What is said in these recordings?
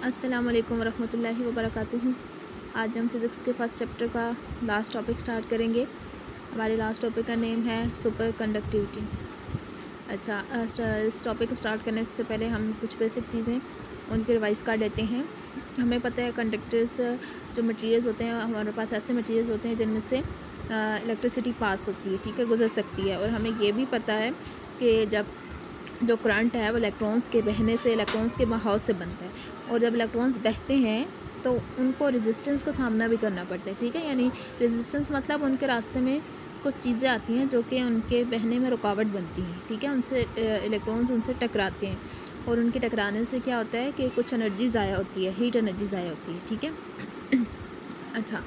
السلام علیکم ورحمۃ اللہ وبرکاتہ۔ آج ہم فزکس کے فرسٹ چیپٹر کا لاسٹ ٹاپک سٹارٹ کریں گے۔ ہمارے لاسٹ ٹاپک کا نیم ہے سپر کنڈکٹیوٹی۔ اچھا، اس ٹاپک کو سٹارٹ کرنے سے پہلے ہم کچھ بیسک چیزیں ان کی ریوائز کر لیتے ہیں۔ ہمیں پتہ ہے کنڈکٹرز جو مٹیریلز ہوتے ہیں، ہمارے پاس ایسے مٹیریلز ہوتے ہیں جن میں سے الیکٹریسٹی پاس ہوتی ہے، ٹھیک ہے، گزر سکتی ہے۔ اور ہمیں یہ بھی پتہ ہے کہ جب جو کرنٹ ہے وہ الیکٹرونز کے بہنے سے، الیکٹرونز کے بہاؤ سے بنتا ہے، اور جب الیکٹرونز بہتے ہیں تو ان کو ریزسٹنس کا سامنا بھی کرنا پڑتا ہے، ٹھیک ہے۔ یعنی ریزسٹنس مطلب ان کے راستے میں کچھ چیزیں آتی ہیں جو کہ ان کے بہنے میں رکاوٹ بنتی ہیں، ٹھیک ہے، ان سے الیکٹرونز ان سے ٹکراتے ہیں، اور ان کے ٹکرانے سے کیا ہوتا ہے کہ کچھ انرجی ضائع ہوتی ہے، ہیٹ انرجی ضائع ہوتی ہے، ٹھیک ہے۔ اچھا،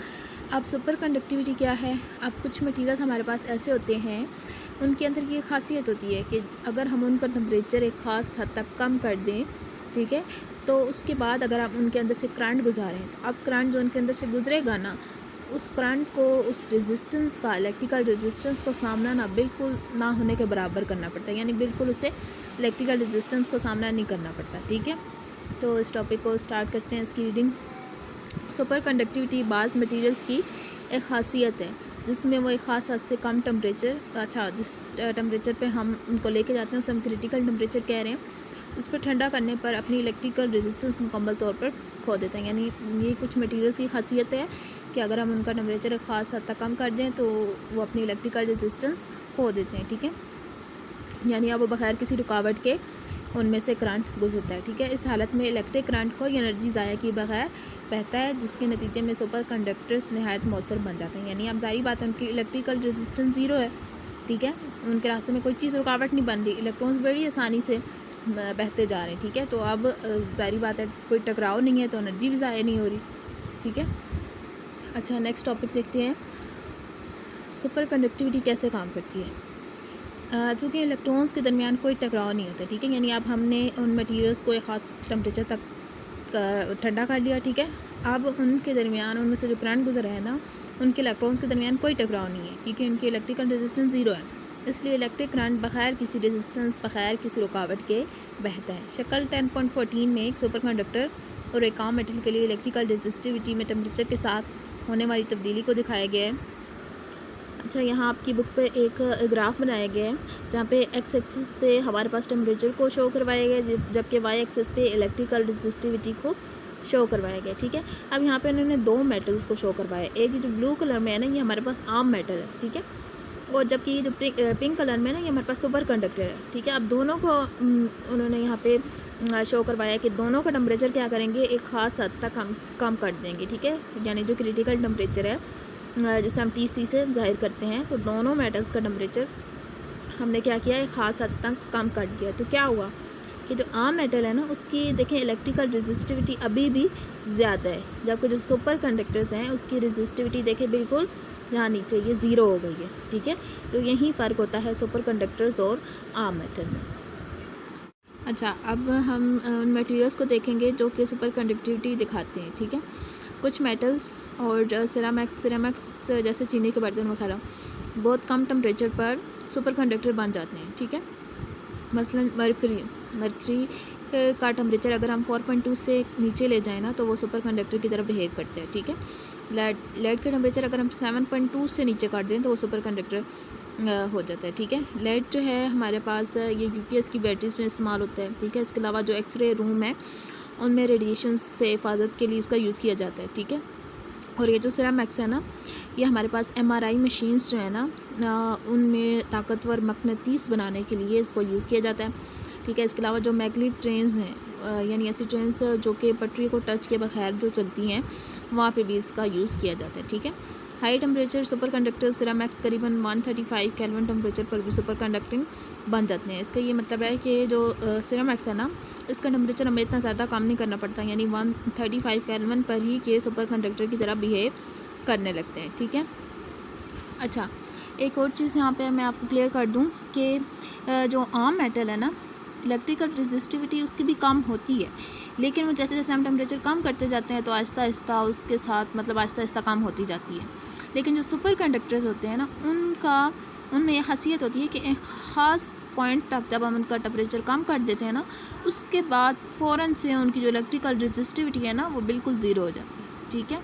اب سپر کنڈکٹیوٹی کیا ہے؟ اب کچھ مٹیریلز ہمارے پاس ایسے ہوتے ہیں، ان کے اندر یہ خاصیت ہوتی ہے کہ اگر ہم ان کا ٹمپریچر ایک خاص حد تک کم کر دیں، ٹھیک ہے، تو اس کے بعد اگر آپ ان کے اندر سے کرنٹ گزاریں تو اب کرنٹ جو ان کے اندر سے گزرے گا نا، اس کرنٹ کو اس ریزسٹنس کا، الیکٹریکل ریزسٹنس کا سامنا نہ بالکل نہ ہونے کے برابر کرنا پڑتا ہے، یعنی بالکل اسے الیکٹریکل ریزسٹنس کا سامنا نہیں کرنا پڑتا، ٹھیک ہے۔ تو اس ٹاپک کو سٹارٹ کرتے ہیں، اس کی ریڈنگ۔ سپر کنڈکٹیوٹی بعض مٹیریلز کی ایک خاصیت ہے جس میں وہ ایک خاص حد سے کم ٹمپریچر، جس ٹمپریچر پہ ہم ان کو لے کے جاتے ہیں اسے ہم کریٹیکل ٹمپریچر کہہ رہے ہیں، اس پہ ٹھنڈا کرنے پر اپنی الیکٹریکل ریزسٹنس مکمل طور پر کھو دیتے ہیں۔ یعنی یہ کچھ مٹیریلز کی خاصیت ہے کہ اگر ہم ان کا ٹمپریچر ایک خاص حد تک کم کر دیں تو وہ اپنی الیکٹریکل ریزسٹنس کھو دیتے ہیں، ٹھیک ہے، یعنی اب وہ بغیر کسی رکاوٹ کے ان میں سے کرنٹ گزرتا ہے، ٹھیک ہے۔ اس حالت میں الیکٹرک کرنٹ کو انرجی ضائع کیے بغیر بہتا ہے، جس کے نتیجے میں سپر کنڈکٹرز نہایت مؤثر بن جاتے ہیں۔ یعنی اب ظاہری بات ہے ان کی الیکٹریکل ریزسٹنس زیرو ہے، ٹھیک ہے، ان کے راستے میں کوئی چیز رکاوٹ نہیں بن رہی، الیکٹرونز بڑی آسانی سے بہتے جا رہے ہیں، ٹھیک ہے۔ تو اب ظاہری بات ہے کوئی ٹکراؤ نہیں ہے تو انرجی بھی ضائع نہیں ہو رہی، ٹھیک ہے۔ اچھا، نیکسٹ ٹاپک دیکھتے ہیں، سپر کنڈکٹیوٹی کیسے کام کرتی ہے۔ چونکہ الیکٹرونز کے درمیان کوئی ٹکراؤ نہیں ہوتا، ٹھیک ہے، یعنی اب ہم نے ان مٹیریلز کو ایک خاص ٹمپریچر تک ٹھنڈا کر لیا، ٹھیک ہے، اب ان کے درمیان ان میں سے جو کرنٹ گزر رہا ہے نا، ان کے الیکٹرونز کے درمیان کوئی ٹکراؤ نہیں ہے، کیونکہ ان کی الیکٹریکل ریزسٹنس زیرو ہے، اس لیے الیکٹرک کرنٹ بغیر کسی ریزسٹنس، بغیر کسی رکاوٹ کے بہتا ہے۔ شکل 10.14 میں ایک سپر کنڈکٹر اور ایک عام میٹل کے لیے الیکٹریکل ریزسٹیوٹی میں ٹمپریچر کے ساتھ ہونے والی تبدیلی کو دکھایا گیا ہے۔ اچھا، یہاں آپ کی بک پہ ایک گراف بنایا گیا ہے جہاں پہ ایکس ایکسس پہ ہمارے پاس ٹمپریچر کو شو کروایا گیا ہے، جبکہ وائی ایکسس پہ الیکٹریکل ریزسٹیوٹی کو شو کروایا گیا ہے، ٹھیک ہے۔ اب یہاں پہ انہوں نے دو میٹلز کو شو کروایا ہے، ایک جو بلو کلر میں ہے نا، یہ ہمارے پاس عام میٹل ہے، ٹھیک ہے، اور جبکہ یہ جو پنک کلر میں ہے نا، یہ ہمارے پاس سپر کنڈکٹر ہے، ٹھیک ہے۔ اب دونوں کو انہوں نے یہاں پہ شو کروایا کہ دونوں کا ٹمپریچر کیا کریں گے، ایک خاص حد تک ہم کم کر دیں گے، ٹھیک ہے، یعنی جو کریٹیکل ٹمپریچر ہے جسے ہم TC سے ظاہر کرتے ہیں، تو دونوں میٹلز کا ٹمپریچر ہم نے کیا کیا، ایک خاص حد تک کم کر دیا۔ تو کیا ہوا کہ جو عام میٹل ہے نا، اس کی دیکھیں الیکٹریکل ریزسٹیوٹی ابھی بھی زیادہ ہے، جبکہ جو سپر کنڈکٹرز ہیں اس کی ریزسٹیوٹی دیکھیں بالکل یہاں نیچے یہ زیرو ہو گئی ہے، ٹھیک ہے۔ تو یہی فرق ہوتا ہے سپر کنڈکٹرز اور عام میٹل میں۔ اچھا، اب ہم ان میٹیریلز کو دیکھیں گے جو کہ سپر کنڈکٹیوٹی دکھاتے ہیں، ٹھیک ہے۔ کچھ میٹلز اور سیرامکس جیسے چینی کے برتن وغیرہ بہت کم ٹمپریچر پر سپر کنڈکٹر بن جاتے ہیں، ٹھیک ہے۔ مثلاً مرکری کا ٹمپریچر اگر ہم 4.2 سے نیچے لے جائیں نا تو وہ سپر کنڈکٹر کی طرح بیہیو کرتے ہیں، ٹھیک ہے۔ لیڈ کا ٹمپریچر اگر ہم 7.2 سے نیچے کر دیں تو وہ سپر کنڈکٹر ہو جاتا ہے، ٹھیک ہے۔ لیڈ جو ہے ہمارے پاس یہ UPS کی بیٹریز میں استعمال ہوتا ہے، ٹھیک ہے۔ اس کے علاوہ جو ایکس رے روم ہے ان میں ریڈیشن سے حفاظت کے لیے اس کا یوز کیا جاتا ہے، ٹھیک ہے۔ اور یہ جو سیرامکس ہے نا، یہ ہمارے پاس MRI مشینز جو ہے نا، ان میں طاقتور مقناطیس بنانے کے لیے اس کو یوز کیا جاتا ہے، ٹھیک ہے۔ اس کے علاوہ جو میگلیو ٹرینز ہیں، یعنی ایسی ٹرینز جو کہ پٹری کو ٹچ کے بغیر جو چلتی ہیں، وہاں پہ بھی اس کا یوز کیا جاتا ہے، ٹھیک ہے۔ High temperature super conductor ceramics قریباً 135 کیلون ٹمپریچر پر بھی سپر کنڈکٹنگ بن جاتے ہیں۔ اس کا یہ مطلب ہے کہ جو سیرامکس ہے نا، اس کا ٹمپریچر ہمیں اتنا زیادہ کم نہیں کرنا پڑتا، یعنی 135 کیلون پر ہی یہ سپر کنڈکٹر کی طرح بیہیو کرنے لگتے ہیں، ٹھیک ہے۔ اچھا، ایک اور چیز یہاں پہ میں آپ کو کلیئر کر دوں کہ جو عام میٹل ہے نا، الیکٹریکل ریزسٹیوٹی اس کی بھی کم ہوتی ہے، لیکن وہ جیسے جیسے ہم ٹمپریچر کم کرتے جاتے ہیں تو آہستہ آہستہ اس کے ساتھ آہستہ آہستہ کم ہوتی جاتی ہے۔ لیکن جو سپر کنڈکٹرز ہوتے ہیں نا، ان میں یہ خاصیت ہوتی ہے کہ ایک خاص پوائنٹ تک جب ہم ان کا ٹمپریچر کم کر دیتے ہیں نا، اس کے بعد فوراً سے ان کی جو الیکٹریکل رزسٹیوٹی ہے نا وہ بالکل زیرو ہو جاتی ہے، ٹھیک ہے۔